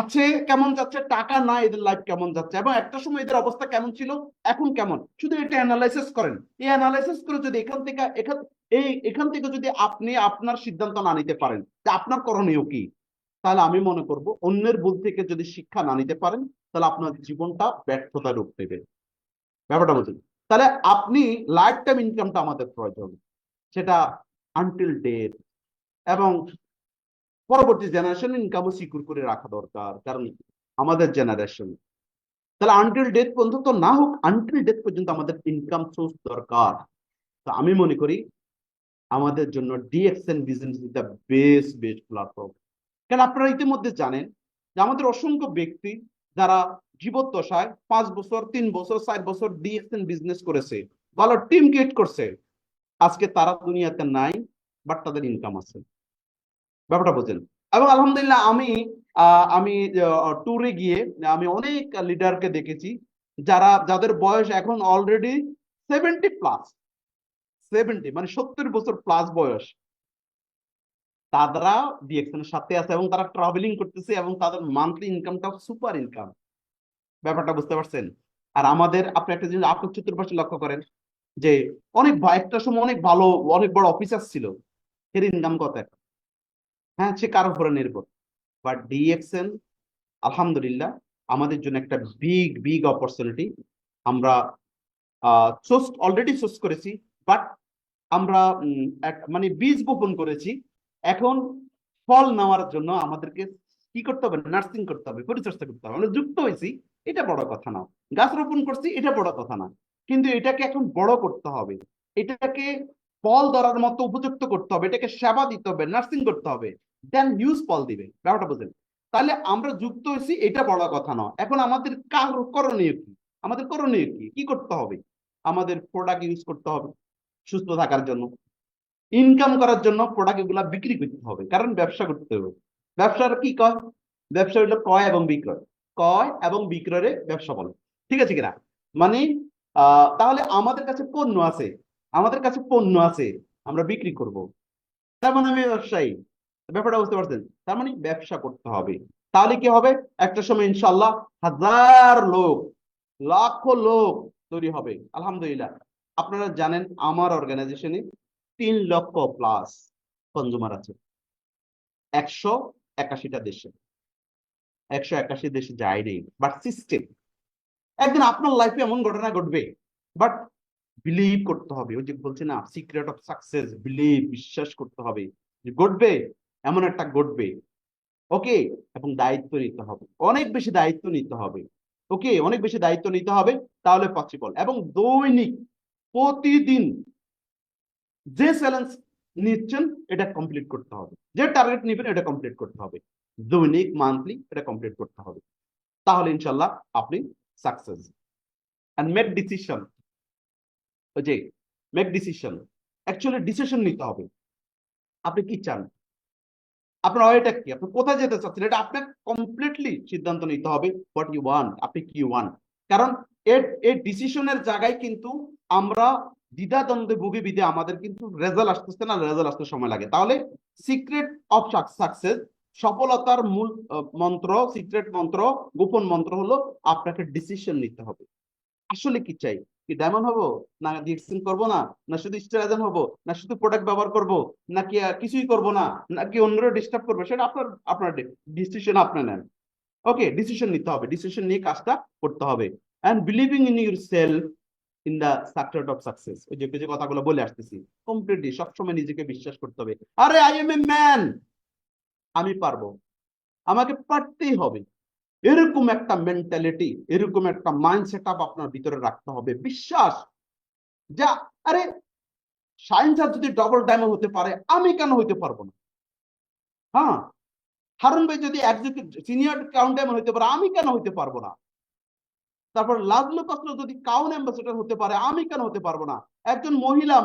আছে কেমন যাচ্ছে, টাকা না এদের লাইফ কেমন যাচ্ছে, এবং একটা সময় এদের অবস্থা কেমন ছিল, এখন কেমন। শুধু এটা অ্যানালাইসিস করেন। এই অ্যানালাইসিস করে যদি এখান থেকে যদি আপনি আপনার সিদ্ধান্ত না নিতে পারেন যে আপনার করণীয় কি, তাহলে আমি মনে করব অন্যের ভুল থেকে যদি শিক্ষা না নিতে পারেন তাহলে আপনার জীবনটা ব্যর্থতা রূপ নেবে। ব্যাপারটা বুঝুন। তাহলে আপনি লাইফ টাইম ইনকামটা আমাদের প্রয়োজন, সেটা আনটিল ডেট, এবং পরবর্তী জেনারেশন ইনকামও সিকিউর করে রাখা দরকার। কারণ আমাদের জেনারেশন, তাহলে আনটিল ডেথ পর্যন্ত না হোক, আনটিল ডেথ পর্যন্ত আমাদের ইনকাম সোর্স দরকার। তো আমি মনে করি আমাদের জন্য DXN business is the best platform. কারণ আপনারা ইতিমধ্যে জানেন যে আমাদের অসংখ্য ব্যক্তি যারা জীবদ্দশায় 5 বছর 3 বছর 4 বছর ডিএক্সএন বিজনেস করেছে, ভালো টিম ক্রিয়েট করছে, আজকে তারা দুনিয়াতে নাই, বাট তাদের ইনকাম আছে। ব্যাপারটা বোঝেন। এবং আলহামদুলিল্লাহ আমি ট্যুরে গিয়ে আমি অনেক লিডারকে দেখেছি যাদের বয়স এখন অলরেডি 70+, 70 মানে 70 বছর প্লাস বয়স, তারা ডিএক্সএন এর সাথে আছে এবং তারা ট্রাভেলিং করতেছে এবং তাদের মান্থলি ইনকামটা সুপার ইনকাম। ব্যাপারটা বুঝতে পারছেন? আর আমাদের, আপনি একটা জিনিস আপনার চতুর্পাশে লক্ষ্য করেন যে একটা সময় অনেক ভালো অনেক বড় অফিসার ছিল, এর ইনকাম কত এখন? হ্যাঁ, সে কারোর উপরে নির্ভর। বাট ডিএক্সএন আলহামদুলিল্লাহ আমাদের জন্য একটা বিগ অপরচুনিটি। আমরা অলরেডি সোর্স করেছি, বাট আমরা মানে বীজ বপন করেছি। এখন ফল নেওয়ার জন্য আমাদেরকে কি করতে হবে? নার্সিং করতে হবে, পরিচর্যা করতে হবে। আমরা যুক্ত হয়েছি, এটা বড় কথা না। গাছ রোপণ করছি, এটা বড় কথা না। কিন্তু এটাকে এখন বড় করতে হবে, এটাকে ফল ধরার মতো উপযুক্ত করতে হবে, এটাকে সেবা দিতে হবে, নার্সিং করতে হবে, দেন হিউজ ফল দিবে। ব্যাপারটা বুঝলেন? তাহলে আমরা যুক্ত হয়েছি, এটা বড় কথা নয়। এখন আমাদের করণীয় কি? আমাদের করণীয় কি, কি করতে হবে? আমাদের প্রোডাক্ট ইউজ করতে হবে সুস্থ থাকার জন্য, ইনকাম করার জন্য প্রোডাক্ট এগুলা বিক্রি করতে হবে, কারণ ব্যবসা করতে হবে। ব্যবসার কি কয়? ব্যবসা হলো ক্রয় এবং বিক্রয়। ক্রয় এবং বিক্রয়ের ব্যবসা বলে, ঠিক আছে কিনা? মানে তাহলে আমাদের কাছে পণ্য আছে, আমাদের কাছে পণ্য আছে, আমরা বিক্রি করব, তার মানে আমি ব্যবসায়ী। ব্যাপারটা বুঝতে পারছেন? তার মানে ব্যবসা করতে হবে। তাহলে কি হবে? একটা সময় ইনশাল্লাহ হাজার লোক, লাখো লোক তৈরি হবে। আলহামদুলিল্লাহ, আপনারা জানেন আমার অর্গানাইজেশনে 3 লক্ষ প্লাস কনজুমার আছে 181টা দেশে। 181 দেশে যায় নেই, বাট সিস্টেম, একদিন আপনার লাইফে এমন ঘটনা ঘটবে, বাট বিলিভ করতে হবে। ওই যে বলছে না, সিক্রেট অফ সাকসেস, বিলিভ, বিশ্বাস করতে হবে যে ঘটবে, এমন একটা ঘটবে। ওকে, এবং দায়িত্ব নিতে হবে, অনেক বেশি দায়িত্ব নিতে হবে। ওকে, অনেক বেশি দায়িত্ব নিতে হবে, তাহলে পসিবল। এবং দৈনিক, প্রতিদিন যে চ্যালেঞ্জ নিচ্ছেন এটা কমপ্লিট করতে হবে, যে টার্গেট নিবেন এটা কমপ্লিট করতে হবে, দৈনিক, মান্থলি এটা কমপ্লিট করতে হবে। তাহলে ইনশাল্লাহ আপনি সাকসেস। And make decision. ওই যে মেক ডিসিশন, অ্যাকচুয়ালি ডিসিশন নিতে হবে। আপনি কি চান, আপনার ওয়েটা কি, আপনি কোথায় যেতে চাচ্ছেন, এটা আপনাকে কমপ্লিটলি সিদ্ধান্ত নিতে হবে। হোয়াট ইউ ওয়ান্ট, আপনি কি ওয়ান্ট। কারণ এই ডিসিশনের জায়গায় কিন্তু আমরা দ্বিধাদ্বন্দ্বে ভুগি, বিধে আমাদের কিন্তু রেজাল্ট আসতেছে না, রেজাল্ট আসতে সময় লাগে। তাহলে সিক্রেট অফ সাকসেস, সফলতার মূল মন্ত্র, সিক্রেট মন্ত্র, গোপন মন্ত্র হলো আপনাকে ডিসিশন নিতে হবে। আসলে কি চাই, কি ডায়মন্ড হবো, না ডিএক্সিং করবো না, না শুধু স্টার হবো, না শুধু প্রোডাক্ট ব্যবহার করবো, নাকি কিছুই করবো না, নাকি অন্যরা ডিস্টার্ব করবে, সেটা আপনার আপনার ডিসিশন আপনি নেন। ওকে, ডিসিশন নিতে হবে, ডিসিশন নিয়ে কাজটা করতে হবে। And believing in yourself, in the secret of success. ওই যে যে কথাগুলো বলে আসতেছি, কমপ্লিটলি সবসময় নিজেকে বিশ্বাস করতে হবে। আরে আই এম এ ম্যান, আমি পারবো, আমাকে পারতেই হবে। এরকম একটা মেন্টালিটি, এরকম একটা মাইন্ড সেট আপ আপনার ভিতরে রাখতে হবে। বিশ্বাস, যা, আরে সায়েন্স যদি ডবল ডায়মন্ড হতে পারে, আমি কেন হইতে পারবো না? হ্যাঁ, হারুন ভাই যদি সিনিয়র কাউন্ট ডায়মন্ড হইতে পারে, আমি কেন হইতে পারবো না? তারপর লাজলু কসলো যদি কাউন অ্যাম্বাসেডর হতে পারে, আমি কেন হতে পারবো না? একজন মহিলা,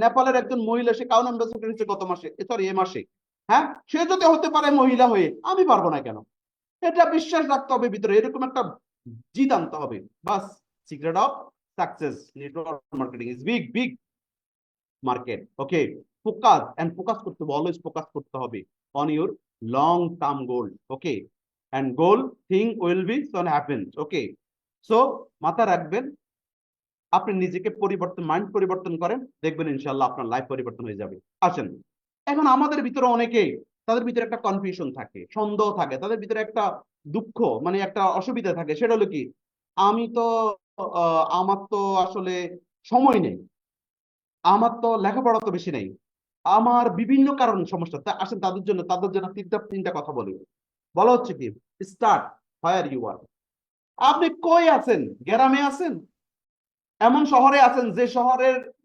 নেপালের একজন মহিলা, সে কাউন অ্যাম্বাসেডর হচ্ছে গত মাসে, সরি এ মাসে। হ্যাঁ, সে যদি হতে পারে মহিলা হয়ে, আমি পারবো না কেন? এটা বিশ্বাস রাখতে হবে ভিতরে, এরকম একটা জিদ আনতে হবে। বাস, secret of success, network marketing is big big market. Okay, focus, and focus করতে হবে, অলওয়েজ ফোকাস করতে হবে on your long term goal. Okay, and goal thing will be soon happens. Okay, so মাথা রাখবেন, আপনি নিজেকে পরিবর্তন, মাইন্ড পরিবর্তন করেন, দেখবেন ইনশাল্লাহ আপনার লাইফ পরিবর্তন হয়ে যাবে। আসেন, এখন আমাদের ভিতরে অনেকেই, তাদের ভিতরে একটা কনফিউশন থাকে, সন্দেহ থাকে, তাদের ভিতরে একটা দুঃখ, মানে একটা অসুবিধা থাকে। সেটা হলো কি, আমি তো আমার তো আসলে সময় নেই, আমার তো লেখাপড়া তো বেশি নেই, আমার বিভিন্ন কারণ সমস্যা। তা আসেন তাদের জন্য তিনটা কথা বলি। বলা হচ্ছে কি, স্টার্ট হোয়ার ইউ আর। আপনি কই আছেন? গ্রামে আছেন, এমন শহরে আছেন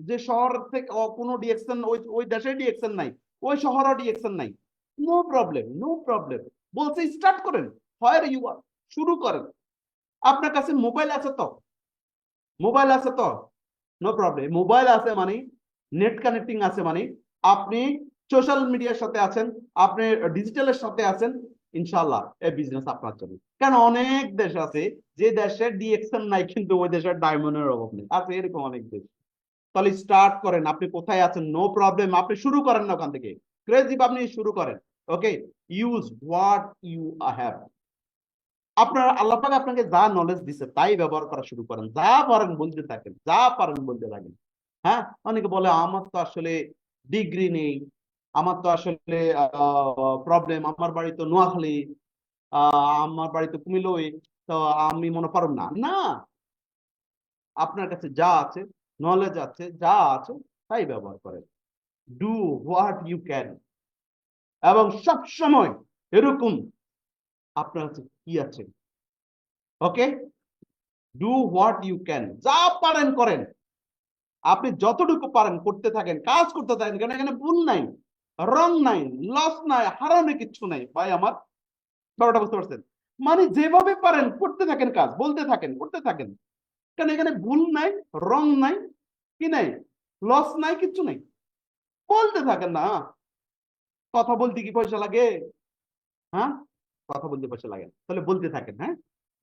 যে শহর থেকে কোনো ডিএকশন, ওই ওই দেশে ডিএকশন নাই, ওই শহরও ডিএকশন নাই, নো প্রবলেম, নো প্রবলেম। বলছে স্টার্ট করেন, হোয়ার ইউ আর, শুরু করেন। আপনার কাছে মোবাইল আছে তো, মোবাইল আছে তো, নো প্রবলেম। মোবাইল আছে মানে, নেট কানেক্টিং আছে মানে, আপনি সোশ্যাল মিডিয়ার সাথে আছেন, আপনি ডিজিটালের সাথে আছেন, ইনশাল্লাহ এই বিজনেস আপনার জন্য। কেন, অনেক দেশ আছে যে দেশে ডিএক্সএন নাই, কিন্তু ওই দেশের ডায়মন্ডের অভাব নেই, আছে এরকম অনেক দেশ। তাহলে স্টার্ট করেন, আপনি কোথায় আছেন, নো প্রবলেম, আপনি শুরু করেন না ওখান থেকে, ক্রেজি আপনি শুরু করেন। ওকে, ইউজ হোয়াট ইউ হ্যাভ। আপনার আল্লাহ পাক আপনাকে যা নলেজ দিছে তাই ব্যবহার করা শুরু করেন, যা পারেন বলতে থাকেন, যা পারেন বলতে থাকেন। হ্যাঁ, অনেকে বলে আমার তো আসলে ডিগ্রি নেই, আমার তো আসলে প্রবলেম, আমার বাড়ি তো নোয়াখালী, আমার বাড়ি তো কুমিল্লায়, তো আমি মনে পারব না। না, আপনার কাছে যা আছে, নলেজ আছে, যা আছে তাই ব্যবহার করেন। Do what you can. এবং সব সময় এরকম, আপনার কাছে কি আছে, okay, do what you can, যা পারেন করেন। আপনি যতটুকু পারেন করতে থাকেন, কাজ করতে থাকেন, কারণ এখানে ভুল নাই, রং নাই, লস নাই, হারানোর কিচ্ছু নাই ভাই আমার। ব্যাপারটা বুঝতে পারছেন? মানে যেভাবে পারেন করতে থাকেন, কাজ বলতে থাকেন, করতে থাকেন, কারণ এখানে ভুল নাই, রং নাই, কি নাই, লস নাই, কিচ্ছু নাই, বলতে থাকেন না। কথা বলতে কি পয়সা লাগে? হ্যাঁ, কথা বলতে পয়সা লাগে না, তাহলে বলতে থাকেন। হ্যাঁ,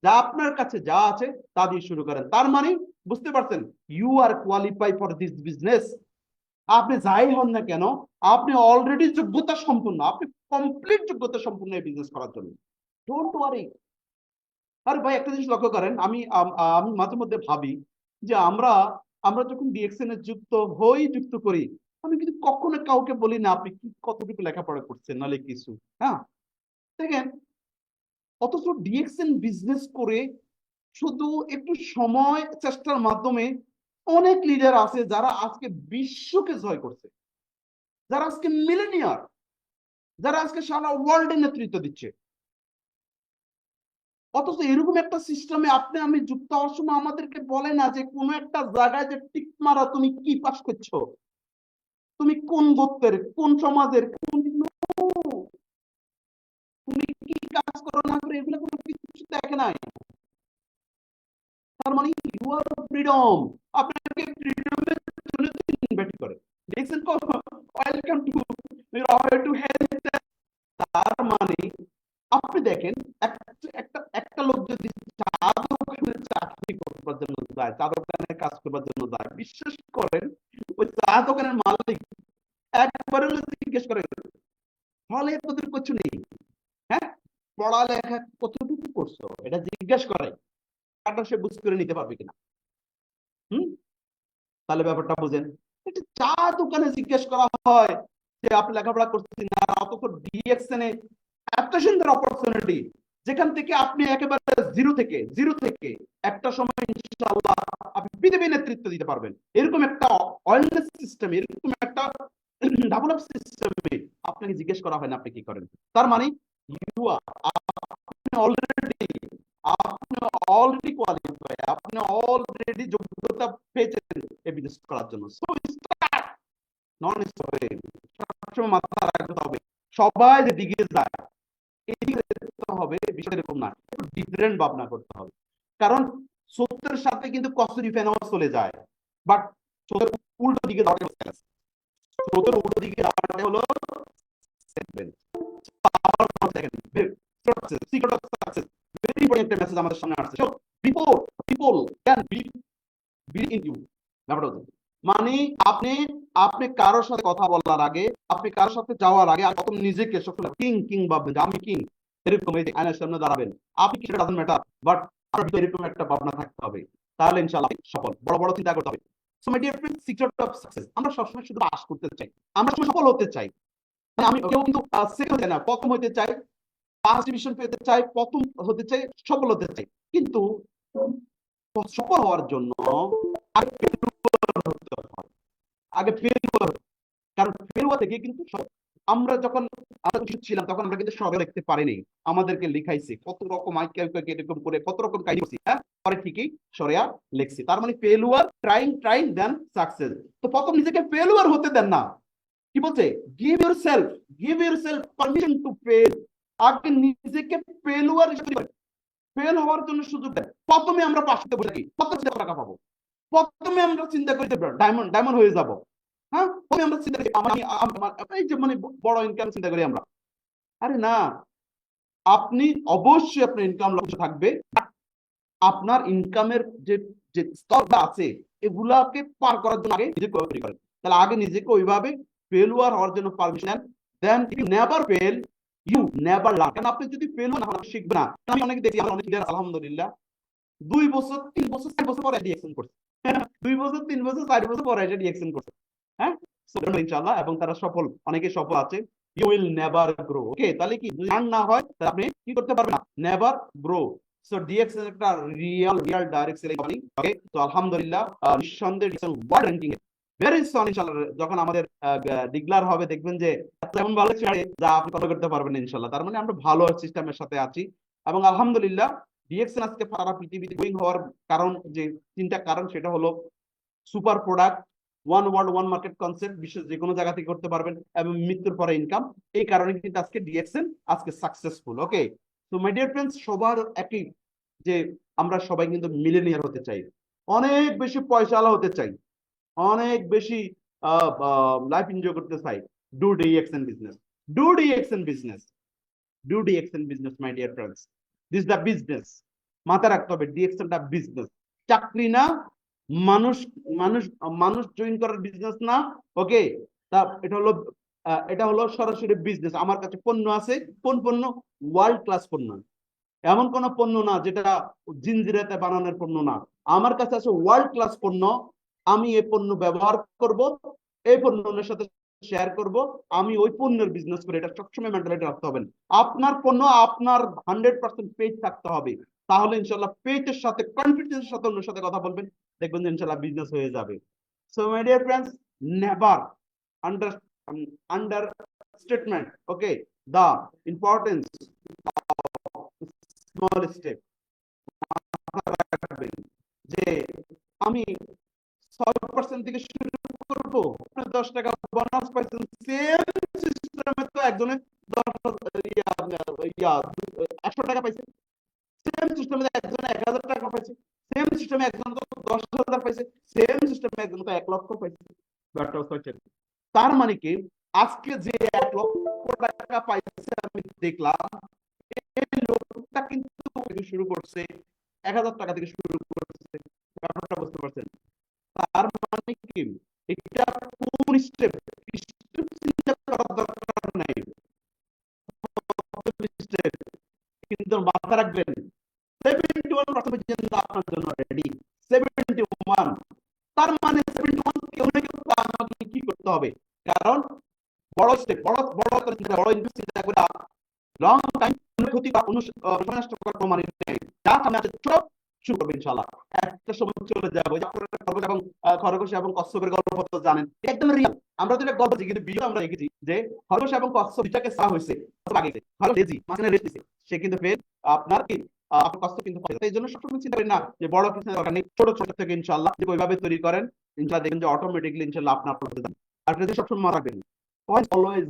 যা আপনার কাছে যা আছে তা দিয়ে শুরু করেন। তার মানে বুঝতে পারছেন, you are qualify for this business. আপনি যাই হন না কেন, আপনি অলরেডি যোগ্যতা সম্পূর্ণ, আপনি কমপ্লিট যোগ্যতা সম্পূর্ণ এই বিজনেস করার জন্য। Don't worry. আর ভাই একটা জিনিস লক্ষ্য করেন, আমি মাঝে মধ্যে ভাবি যে আমরা আমরা যখন ডিএক্সএন এ যুক্ত করি, আমি কিন্তু কখনো কাউকে বলি না আপনি কি কতটুকু লেখাপড়া করছেন নাহলে কিছু। হ্যাঁ, দেখেন, অথচ ডিএক্সএন বিজনেস করে শুধু একটু সময় চেষ্টার মাধ্যমে অনেক লিডার আছে যারা আজকে বিশ্বকে জয় করছে, যারা আজকে মিলেনিয়ার, যারা আজকে সারা ওয়ার্ল্ডে নেতৃত্ব দিচ্ছে। অথচ এরকম একটা সিস্টেমে আপনি আমি যুক্ত হওয়ার সময় আমাদেরকে বলে না যে কোনো একটা জায়গায় যে টিক মারা, তুমি কি পাস করছো, তুমি কোন গোত্রের, কোন সমাজের, কোন, তুমি কি কাজ করো না করে, এগুলো কোনো কিছু দেখে নাই। তার মানে ইউ আর ফ্রিডম, আপনাকে ফ্রিডমের জন্য ইনভাইট করে। দেখছেন, ওয়েলকাম টু টু হেল্প। তার মানে আপনি দেখেন, একটা লোক যদি চা দোকানে চাকরি করবার জন্য যায়, চা দোকানে কাজ করবার জন্য যায়, বিশ্বাস করেন ওই চা দোকানের মালিক একবার জিজ্ঞেস করে, ফলে তোদের কিছু নেই, হ্যাঁ, পড়ালেখা কতটুকু করছো, এটা জিজ্ঞেস করে, কারণ সে বুঝ করে নিতে পারবে কিনা। হুম, তাহলে ব্যাপারটা বুঝেন। একটা চা দোকানে জিজ্ঞেস করা হয় যে আপনি লেখাপড়া করছেন না, অথচ ডিএক্সএন এ এত সুন্দর অপরচুনিটি, যেখান থেকে আপনি একেবারে জিরো থেকে একটা সময় ইনশাআল্লাহ আপনি পৃথিবী নেতৃত্ব দিতে পারবেন। এরকম একটা ওয়েলনেস সিস্টেম, এরকম একটা ডেভেলপ সিস্টেমে আপনাকে জিজ্ঞেস করা হয় না আপনি কি করেন। তার মানে ইউ আর, আপনি অলরেডি আপনি অলরেডি কোয়ালিফাই, আপনি অলরেডি যোগ্যতা পেয়েছেন এই বিজনেস করার জন্য। সো স্টার্ট, নন স্টপ, সবসময় মাথা রাখতে হবে। সবাই যে দিকে যায় এদিকে যেতে হবে, বিষয় এরকম না, একটু ডিফারেন্ট ভাবনা করতে হবে। কারণ সত্যের সাথে কিন্তু কস্তুরি ফেনাও চলে যায়, বাট স্রোতের উল্টো দিকে যাওয়াটা হলো, স্রোতের উল্টো দিকে যাওয়াটা হলো আমাদের সামনে আসছে। মানে আপনি আপনি কারোর সাথে কথা বলার আগে, আপনি কারোর সাথে যাওয়ার আগে প্রথম নিজেকে কিং কিং ভাববেন, আমি কিং, এরকম এই আয়নার সামনে দাঁড়াবেন। আপনি কি সেটা ডাজন্ট ম্যাটার, বাট এরকম একটা ভাবনা থাকতে হবে, তাহলে ইনশাআল্লাহ সফল। বড় বড় চিন্তা করতে হবে। So my dear friend, secret of success, আমরা সবসময় শুধু পাস করতে চাই, আমরা সফল হতে চাই। মানে আমি কেউ কিন্তু সেকেন্ড হতে না, প্রথম হতে চাই, ফার্স্ট ডিভিশন পেতে চাই, প্রথম হতে চাই, সফল হতে চাই। কিন্তু সফল হওয়ার জন্য আগে ফেলিওর, কারণ ফেলিওর থেকে কিন্তু আমরা যখন আমরা ছিলাম তখন আমরা কিন্তু সবাই দেখতে পারিনি, আমাদেরকে লিখাইছে কত রকম এরকম করে কত রকম কাহিনী করছি, হ্যাঁ, পরে ঠিকই সরিয়া লিখছি। তার মানে ফেলিওর, ট্রাইং দেন সাকসেস। তো প্রথম নিজেকে ফেলিওর হতে দেন না। কি বলছে? Give yourself permission to fail. আগে নিজেকে ফেলিওর হিসেবে ফেল হওয়ার জন্য সুযোগ দেন। প্রথমে আমরা পাশে বসে থাকি, কত টাকা পাবো, প্রথমে আমরা চিন্তা করি ডায়মন্ড ডায়মন্ড হয়ে যাব। হ্যাঁ, প্রথমে আমরা চিন্তা করি এই যে মানে বড় ইনকাম চিন্তা করি আমরা। আরে না, আপনি অবশ্যই আপনার ইনকাম লক্ষ্য থাকবে, আপনার ইনকামের যে যে স্তরটা আছে এগুলাকে পার করার জন্য আগে নিজেকে তৈরি করেন। তাহলে আগে নিজেকে ওইভাবে ফেলুয়ার হওয়ার জন্য পারমিশন দেন। Then you never fail, you never learn. কারণ আপনি যদি ফেল না হন শিখবে না। আমি অনেক দেখি, আমার অনেক লিডার আলহামদুলিল্লাহ 2 বছর 3 বছর 4 বছর পরে রিঅ্যাকশন করছে। 2 বছর 3 বছর 4 বছর পরে এটা রিঅ্যাকশন করছে। হ্যাঁ, ইনশাআল্লাহ, এবং তারা সফল, অনেকে সফল আছে। You will never grow. Okay, তাহলে কি লার্ন না হয় তাহলে আপনি কি করতে পারবেন না, নেভার গ্রো। সো ডিএক্সএন একটা রিয়েল ডাইরেক্ট সেলিং কোম্পানি। ওকে, তো আলহামদুলিল্লাহ নিঃসন্দেহে DXN world ranking a very soon ইনশাআল্লাহ যখন আমাদের ডিক্লেয়ার হবে, দেখবেন যে এমন ভালো ছেড়ে যা আপনি কত করতে পারবেন ইনশাআল্লাহ। তার মানে আমরা ভালো সিস্টেমের সাথে আছি, এবং আলহামদুলিল্লাহ ডিএক্সএন আজকে সারা পৃথিবীতে গ্রোইং হওয়ার কারণ, যে তিনটা কারণ, সেটা হলো super product, one world one market concept, বিশ্বের যে কোনো জায়গা থেকে করতে পারবেন, এবং মৃত্যুর পরে ইনকাম। এই কারণে কিন্তু আজকে ডিএক্সএন আজকে সাকসেসফুল। ওকে, তো মাই ডিয়ার ফ্রেন্ডস, সবার একই যে আমরা সবাই কিন্তু মিলেনিয়ার হতে চাই, অনেক বেশি পয়সাওয়ালা হতে চাই, অনেক বেশি লাইফ এনজয় করতে চাই। Do DXN business, do DXN business, do DXN business my dear friends, this the business. মাথায় রাখতে হবে ডিএক্সএনটা বিজনেস, চাকরি না, মানুষ মানুষ মানুষ জয়েন করার বিজনেস না। ওকে, তা এটা হলো সরাসরি বিজনেস। আমার কাছে পণ্য আছে, কোন পণ্য? ওয়ার্ল্ড ক্লাস পণ্য। এমন কোন পণ্য না যেটা জিনজিরাতে বানানোর পণ্য না, আমার কাছে আছে ওয়ার্ল্ড ক্লাস পণ্য। আমি এই পণ্য ব্যবহার করব, এই পণ্য অন্যের সাথে শেয়ার করব, আমি ওই পণ্যের বিজনেস করে, এটা সবসময় মেন্টালিটি রাখতে হবে। আপনার পণ্য আপনার 100% পেজ থাকতে হবে, তাহলে ইনশাল্লাহ পেজের সাথে কনফিডেন্সের সাথে অন্যের সাথে কথা বলবেন, দেখবেন যে ইনশাল্লাহ বিজনেস হয়ে যাবে। So my dear friends, never under under statement, okay, the importance small step. যে আমি 6% থেকে শুরু করব, 10 টাকা বোনাস পাইছেন, সেম সিস্টেমে তো একজনে 100 টাকা পাইছে, সেম সিস্টেমে একজনে 1000 টাকা পাইছে, সেম সিস্টেমে একজন তো 10,000 পাইছে, সেম সিস্টেমে একজন তো 1 লক্ষ পাইছে। তার মানে কি, আজকে যে 1 লক্ষ টাকা পাইছে আমি দেখলাম, এই লোকটা কিন্তু শুরু করছে 1000 টাকা থেকে শুরু করছে। ব্যাপারটা বুঝতে পারছেন? তার মানে কি, এটা কোন স্টেপ, চিন্তা করার দরকার নাই, স্টেপ কিন্তু মাথা রাখবেন 71% আপনার জন্য রেডি। 71, তার মানে 71 কেউ না কেউ আমাকে কি করতে হবে, কারণ বড় স্টেপ, বড় বড় বড় ইনভেস্ট চিন্তা করে লং টাইম ক্ষতি বা নষ্ট করার কোনো মানে নেই। যা সামনে আছে ছোট শুরু করবে ইনশাআল্লাহ, একটা সময় চলে যাবে। খরগোশ এবং খরগোশ এবং কচ্ছপের গল্প তো জানেন, একদম রিয়েল। আমরা তো এটা গল্প দেখি, কিন্তু ভিডিও আমরা দেখেছি যে খরগোশ এবং কচ্ছপ দুটাকে ছাড়া হয়েছে, আগে খরগোশ লেজি মাঝখানে রেস্ট দিছে, সে কিন্তু ফের আপনার কি আপনার কষ্ট কিন্তু পাবে। এই জন্য সবসময় চিন্তা করেন না যে বড় কিছু দরকার নেই, ছোট ছোট থেকে ইনশাআল্লাহ যে ওইভাবে তৈরি করেন, ইনশাআল্লাহ দেখবেন যে অটোমেটিকলি ইনশাআল্লাহ আপনার প্রতি আর যদি সবসময় মনে রাখবেন, অলওয়েজ